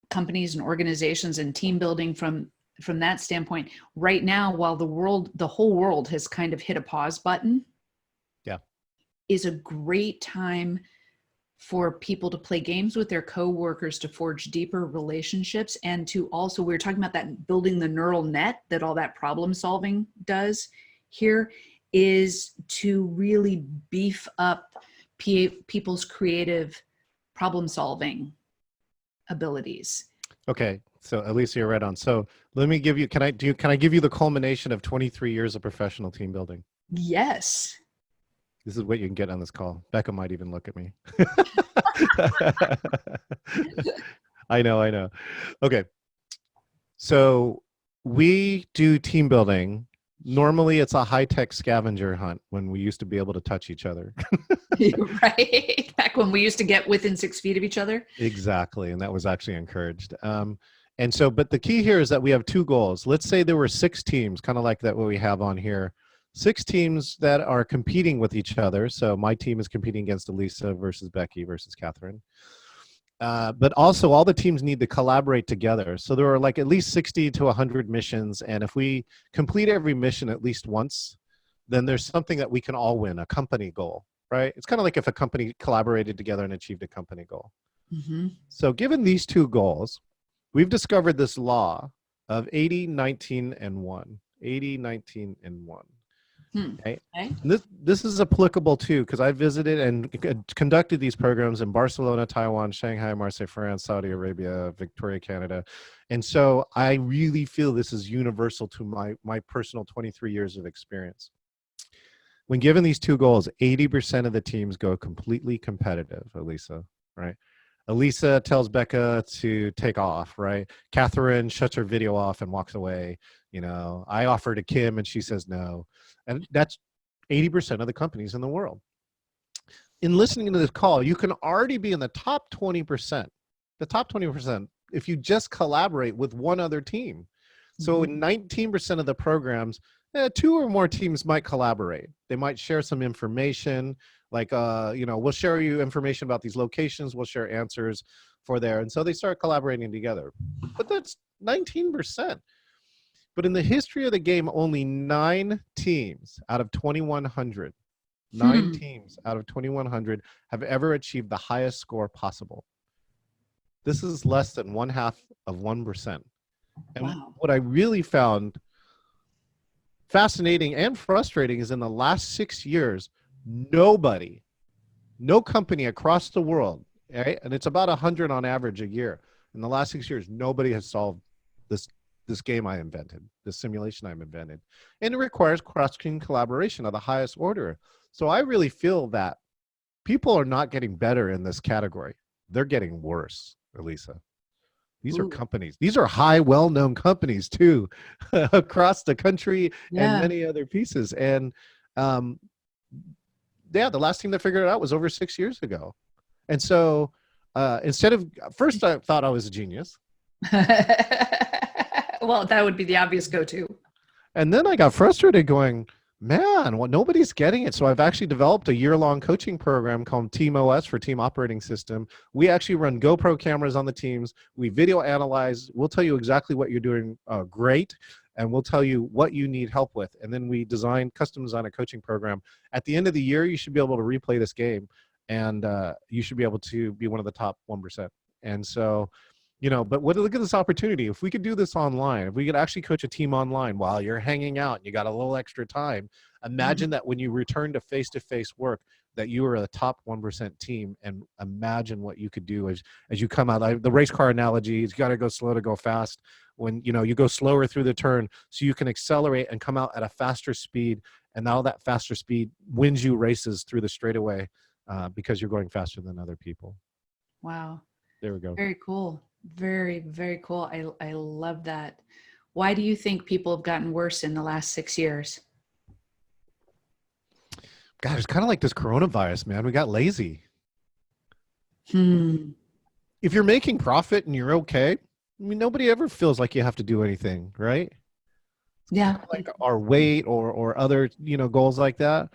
companies and organizations and team building from that standpoint. Right now, while the whole world has kind of hit a pause button, is a great time for people to play games with their coworkers, to forge deeper relationships, and to also, we were talking about that, building the neural net that all that problem solving does here, is to really beef up people's creative problem solving abilities. Okay. So Alicia, you're right on. So let me give you, can I give you the culmination of 23 years of professional team building? Yes. This is what you can get on this call. Becca might even look at me. I know. Okay. So we do team building. Normally it's a high-tech scavenger hunt when we used to be able to touch each other. Right. Back when we used to get within 6 feet of each other. Exactly. And that was actually encouraged. And so, but the key here is that we have 2 goals. Let's say there were 6 teams, kind of like that what we have on here. 6 teams that are competing with each other. So my team is competing against Elisa versus Becky versus Catherine. But also all the teams need to collaborate together. So there are like at least 60 to 100 missions. And if we complete every mission at least once, then there's something that we can all win, a company goal, right? It's kind of like if a company collaborated together and achieved a company goal. Mm-hmm. So given these 2 goals, we've discovered this law of 80, 19, and 1. 80, 19, and 1. Okay. This is applicable too, because I visited and conducted these programs in Barcelona, Taiwan, Shanghai, Marseille, France, Saudi Arabia, Victoria, Canada. And so I really feel this is universal to my personal 23 years of experience. When given these 2 goals, 80% of the teams go completely competitive, Elisa, right? Elisa tells Becca to take off, right? Catherine shuts her video off and walks away. I offer to Kim and she says no. And that's 80% of the companies in the world. In listening to this call, you can already be in the top 20%. The top 20%, if you just collaborate with one other team. So in 19% of the programs, 2 or more teams might collaborate. They might share some information, like, we'll share you information about these locations. We'll share answers for there. And so they start collaborating together. But that's 19%. But in the history of the game, only 9 teams out of 2,100, 9 teams out of 2,100 have ever achieved the highest score possible. This is less than 1/2 of 1%. And Wow. what I really found fascinating and frustrating is in the last 6 years, no company across the world, right? And it's about 100 on average a year. In the last 6 years, nobody has solved this game I invented, this simulation I invented. And it requires cross-team collaboration of the highest order. So I really feel that people are not getting better in this category. They're getting worse, Elisa. These are companies. These are high, well-known companies too, across the country and many other pieces. And the last team that figured it out was over 6 years ago. And so first I thought I was a genius. Well, that would be the obvious go-to. And then I got frustrated going, man, well, nobody's getting it. So I've actually developed a year-long coaching program called Team OS for Team Operating System. We actually run GoPro cameras on the teams. We video analyze. We'll tell you exactly what you're doing great, and we'll tell you what you need help with. And then we custom design a coaching program. At the end of the year, you should be able to replay this game, and you should be able to be one of the top 1%. And so, but look at this opportunity. If we could do this online, if we could actually coach a team online while you're hanging out and you got a little extra time, imagine that when you return to face-to-face work, that you are a top 1% team, and imagine what you could do as you come out. The race car analogy, you got to go slow to go fast. When, you go slower through the turn so you can accelerate and come out at a faster speed. And now that faster speed wins you races through the straightaway because you're going faster than other people. Wow. There we go. Very cool. Very, very cool. I love that. Why do you think people have gotten worse in the last 6 years? God, it's kind of like this coronavirus, man. We got lazy. If you're making profit and you're okay, I mean, nobody ever feels like you have to do anything, right? Yeah. Like our weight or other, goals like that.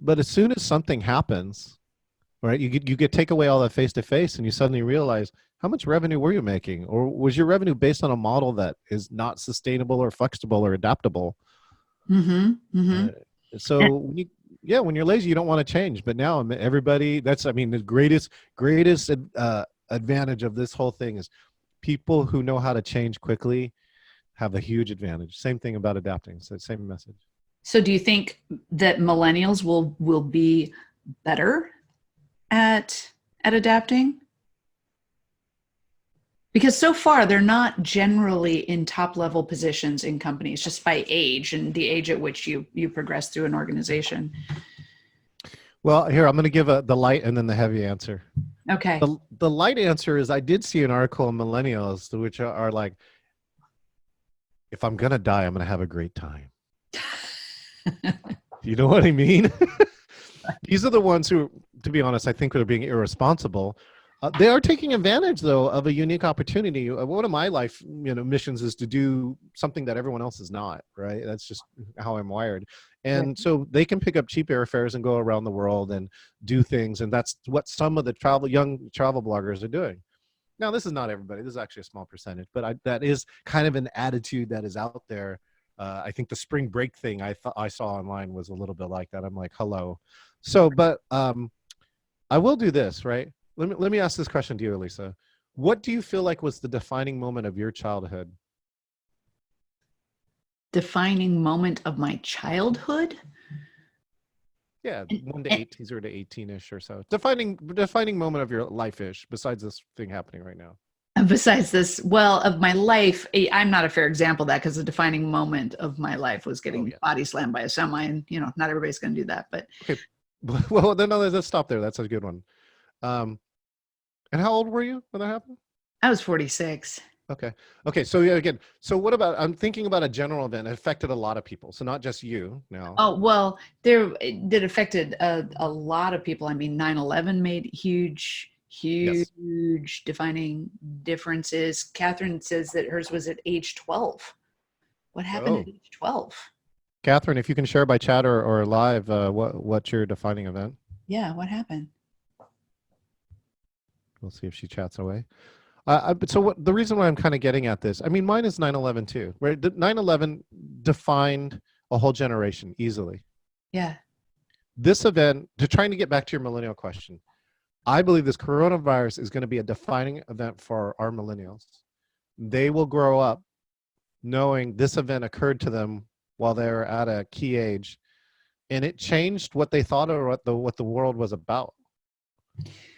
But as soon as something happens, right, you get take away all that face-to-face and you suddenly realize, how much revenue were you making? Or was your revenue based on a model that is not sustainable or flexible or adaptable? So when you're lazy, you don't want to change. But now everybody, the greatest advantage of this whole thing is people who know how to change quickly have a huge advantage. Same thing about adapting. So same message. So do you think that millennials will be better at adapting? Because so far they're not generally in top level positions in companies, just by age and the age at which you progress through an organization. Well, here, I'm going to give the light and then the heavy answer. Okay. The light answer is I did see an article on millennials which are like, if I'm going to die, I'm going to have a great time. You know what I mean? These are the ones who, to be honest, I think are being irresponsible. They are taking advantage, though, of a unique opportunity. One of my life, missions is to do something that everyone else is not, right? That's just how I'm wired. And so they can pick up cheap airfares and go around the world and do things. And that's what some of the young travel bloggers are doing. Now, this is not everybody. This is actually a small percentage, but that is kind of an attitude that is out there. I think the spring break thing I saw online was a little bit like that. I'm like, hello. So, but I will do this, right? Let me ask this question to you, Elisa. What do you feel like was the defining moment of your childhood? Defining moment of my childhood? Yeah, 1 to 8, 0 to 18-ish or so. Defining moment of your life-ish, besides this thing happening right now. Besides this, well, of my life, I'm not a fair example of that, because the defining moment of my life was getting body slammed by a semi, and not everybody's going to do that. But okay, well, then let's stop there. That's a good one. And how old were you when that happened? I was 46. Okay. Okay. So yeah, again, so what about, I'm thinking about a general event that affected a lot of people. So not just you now. Oh, well, that affected a lot of people. I mean, 9/11 made huge, Yes. huge defining differences. Catherine says that hers was at age 12. What happened at Oh, age 12? Catherine, if you can share by chat or live, what's your defining event? Yeah, what happened? We'll see if she chats away. But so what, the reason why I'm kind of getting at this, I mean, mine is 9/11 too, right? 9/11 defined a whole generation easily. Yeah. This event, to trying to get back to your millennial question, I believe this coronavirus is going to be a defining event for our millennials. They will grow up knowing this event occurred to them while they were at a key age, and it changed what they thought or what the world was about.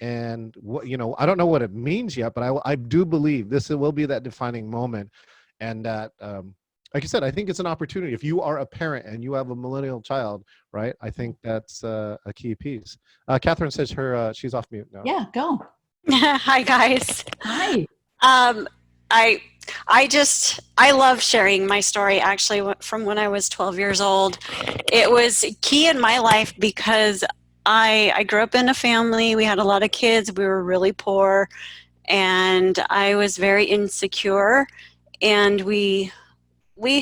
And what, you know, I don't know what it means yet, but I do believe this will be that defining moment, and that like I said, I think it's an opportunity. If you are a parent and you have a millennial child, right? I think that's a key piece. Catherine says she's off mute now. Yeah, go. Hi guys. Hi. Um, I I love sharing my story actually from when I was 12 years old. It was key in my life because I grew up in a family. We had a lot of kids. We were really poor, and I was very insecure. And we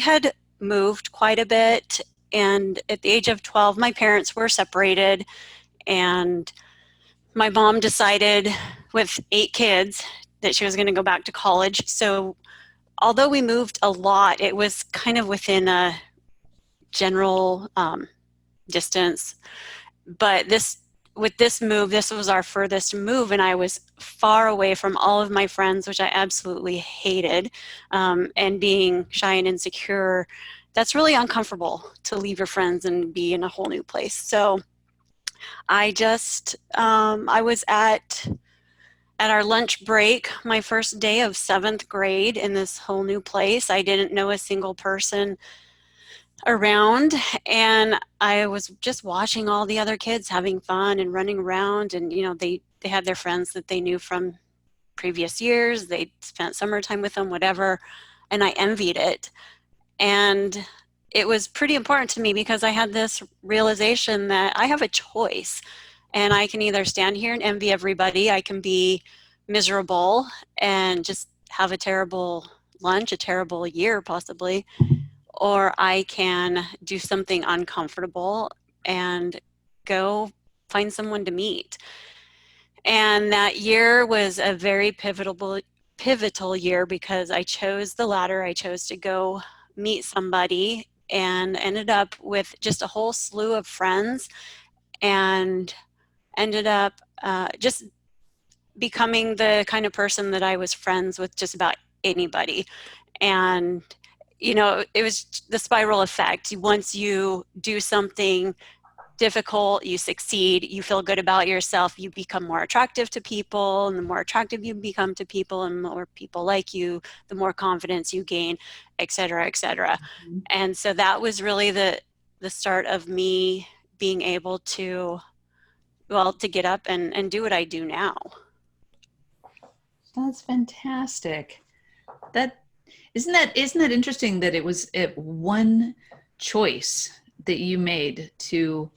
had moved quite a bit. And at the age of 12, my parents were separated, and my mom decided with 8 kids that she was going to go back to college. So although we moved a lot, it was kind of within a general distance. But with this move, this was our furthest move, and I was far away from all of my friends, which I absolutely hated. And being shy and insecure, that's really uncomfortable to leave your friends and be in a whole new place. So I just, I was at our lunch break, my first day of 7th grade in this whole new place. I didn't know a single person around, and I was just watching all the other kids having fun and running around, and you know, they had their friends that they knew from previous years. They spent summertime with them, whatever, and I envied it. And it was pretty important to me because I had this realization that I have a choice, and I can either stand here and envy everybody, I can be miserable and just have a terrible lunch, a terrible year possibly, or I can do something uncomfortable and go find someone to meet. And that year was a very pivotal year because I chose the latter. I chose to go meet somebody and ended up with just a whole slew of friends, and ended up just becoming the kind of person that I was friends with just about anybody. And you know, it was the spiral effect. Once you do something difficult, you succeed, you feel good about yourself, you become more attractive to people, and the more attractive you become to people and more people like you, the more confidence you gain, et cetera, et cetera. Mm-hmm. And so that was really the start of me being able to, well, to get up and do what I do now. That's fantastic. That isn't that interesting that it was one choice that you made to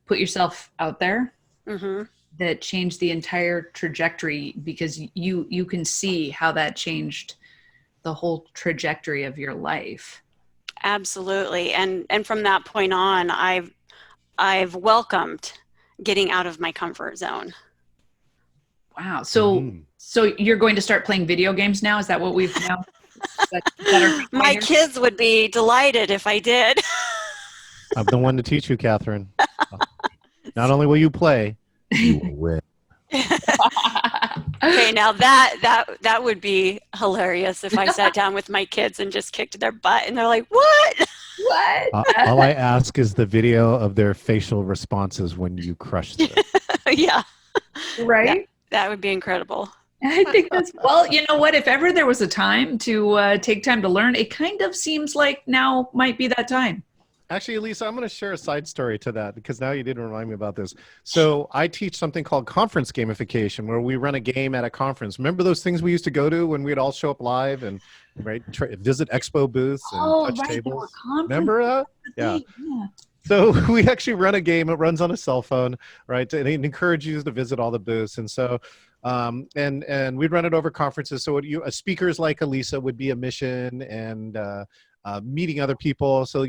put yourself out there Mm-hmm. that changed the entire trajectory, because you can see how that changed the whole trajectory of your life. Absolutely. And from that point on, I've welcomed getting out of my comfort zone. Wow. So so you're going to start playing video games now? Is that what we've now? My kids would be delighted if I did. I'm the one to teach you, Catherine. Not only will you play, you will win. Okay, now that would be hilarious if I sat down with my kids and just kicked their butt, and they're like, "What? What?" All I ask is the video of their facial responses when you crush them. Yeah, Right. That would be incredible. I think that's, well, you know what? If ever there was a time to take time to learn, it kind of seems like now might be that time. Actually, Lisa, I'm going to share a side story to that because now you did remind me about this. So I teach something called conference gamification, where we run a game at a conference. Remember those things we used to go to when we'd all show up live and visit expo booths and Oh, touch right. There were tables? conferences. Remember That's that? the Yeah. thing. Yeah. So we actually run a game. It runs on a cell phone, right? And it encourages you to visit all the booths. And so, and we'd run it over conferences. So speakers like Elisa would be a mission and meeting other people. So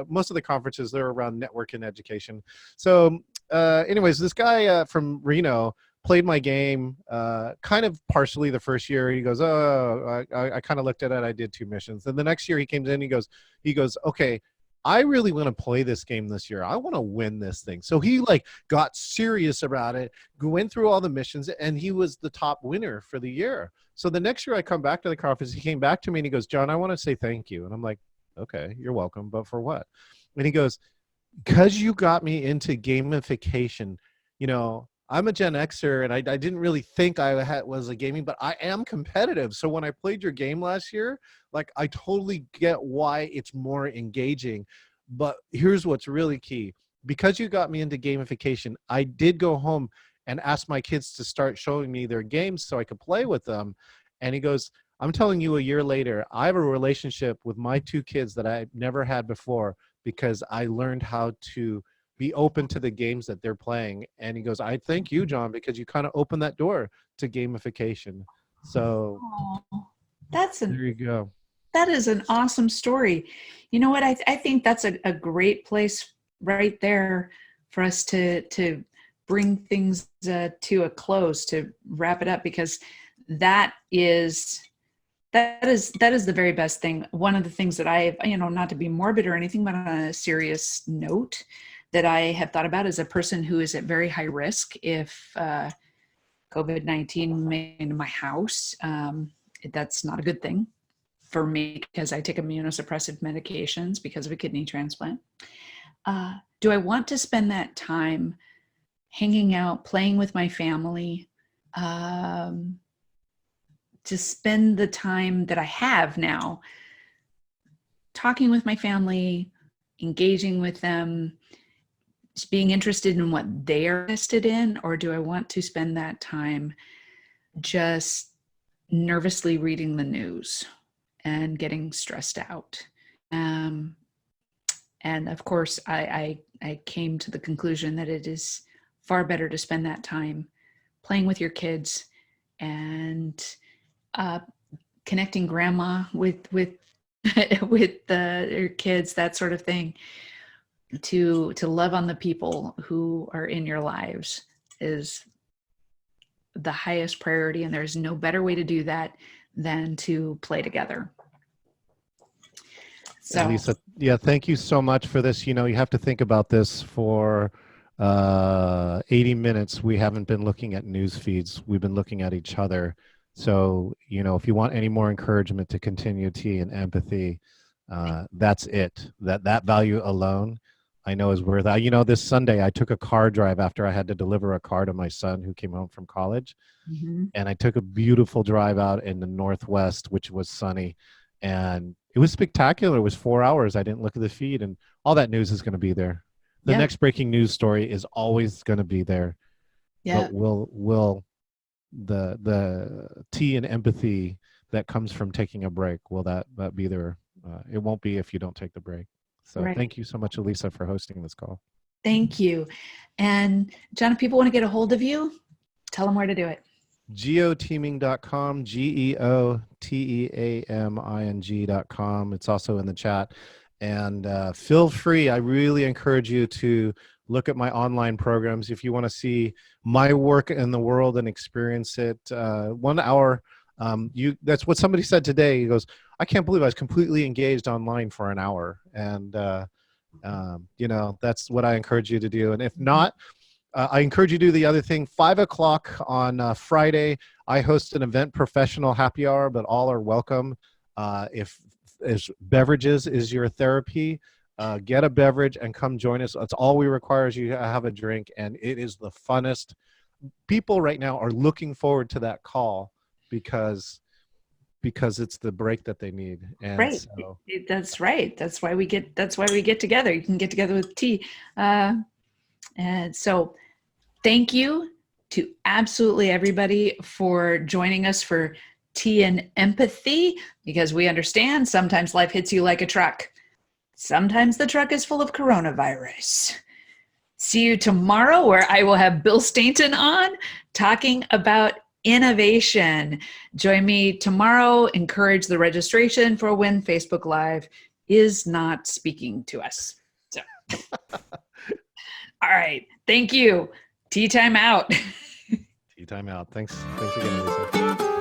most of the conferences they're around network and education. So, anyways, this guy from Reno played my game kind of partially the first year. He goes, oh, I kind of looked at it. I did 2 missions. And the next year he came in. He goes, okay, I really want to play this game this year. I want to win this thing. So he like got serious about it, went through all the missions, and he was the top winner for the year. So the next year I come back to the conference, he came back to me and he goes, John, I want to say thank you. And I'm like, okay, you're welcome. But for what? And he goes, because you got me into gamification. I'm a Gen Xer and I didn't really think was a gaming, but I am competitive. So when I played your game last year, like I totally get why it's more engaging. But here's what's really key. Because you got me into gamification, I did go home and ask my kids to start showing me their games so I could play with them. And he goes, I'm telling you, a year later, I have a relationship with my 2 kids that I never had before because I learned how to be open to the games that they're playing. And he goes, I thank you, John, because you kind of opened that door to gamification. So Oh, that's there you go. that is an awesome story. You know what? I think that's a great place right there for us to bring things to a close, to wrap it up, because that is the very best thing. One of the things that I, not to be morbid or anything, but on a serious note, that I have thought about as a person who is at very high risk if COVID-19 made into my house. That's not a good thing for me because I take immunosuppressive medications because of a kidney transplant. Do I want to spend that time hanging out, playing with my family, to spend the time that I have now talking with my family, engaging with them, just being interested in what they're interested in? Or do I want to spend that time just nervously reading the news and getting stressed out? And of course, I came to the conclusion that it is far better to spend that time playing with your kids and connecting grandma with your kids, that sort of thing. To love on the people who are in your lives is the highest priority, and there's no better way to do that than to play together. So, Lisa, yeah, thank you so much for this. You have to think about this for 80 minutes. We haven't been looking at news feeds. We've been looking at each other. So, if you want any more encouragement to continuity and empathy, that's it. That value alone, I know is worth it. This Sunday I took a car drive after I had to deliver a car to my son who came home from college. mm-hmm. And I took a beautiful drive out in the Northwest, which was sunny. And it was spectacular. It was 4 hours. I didn't look at the feed, and all that news is going to be there. The next breaking news story is always going to be there. Yeah. But will the tea and empathy that comes from taking a break, will that be there? It won't be if you don't take the break. So Right. Thank you so much, Elisa, for hosting this call. Thank you. And John, if people want to get a hold of you, tell them where to do it. geoteaming.com, geoteaming.com. It's also in the chat. And feel free, I really encourage you to look at my online programs. If you want to see my work in the world and experience it, 1 hour, that's what somebody said today. He goes, I can't believe I was completely engaged online for an hour. And, that's what I encourage you to do. And if not, I encourage you to do the other thing. 5 o'clock on Friday, I host an event professional happy hour, but all are welcome. If beverages is your therapy, get a beverage and come join us. That's all we require is you have a drink, and it is the funnest. People right now are looking forward to that call because because it's the break that they need. And Right. so That's right. That's why we get together. You can get together with tea. And so thank you to absolutely everybody for joining us for Tea and Empathy, because we understand sometimes life hits you like a truck. Sometimes the truck is full of coronavirus. See you tomorrow, where I will have Bill Stainton on talking about innovation. Join me tomorrow. Encourage the registration for when Facebook Live is not speaking to us. So, all right. Thank you. Tea time out. tea time out. Thanks again, Lisa.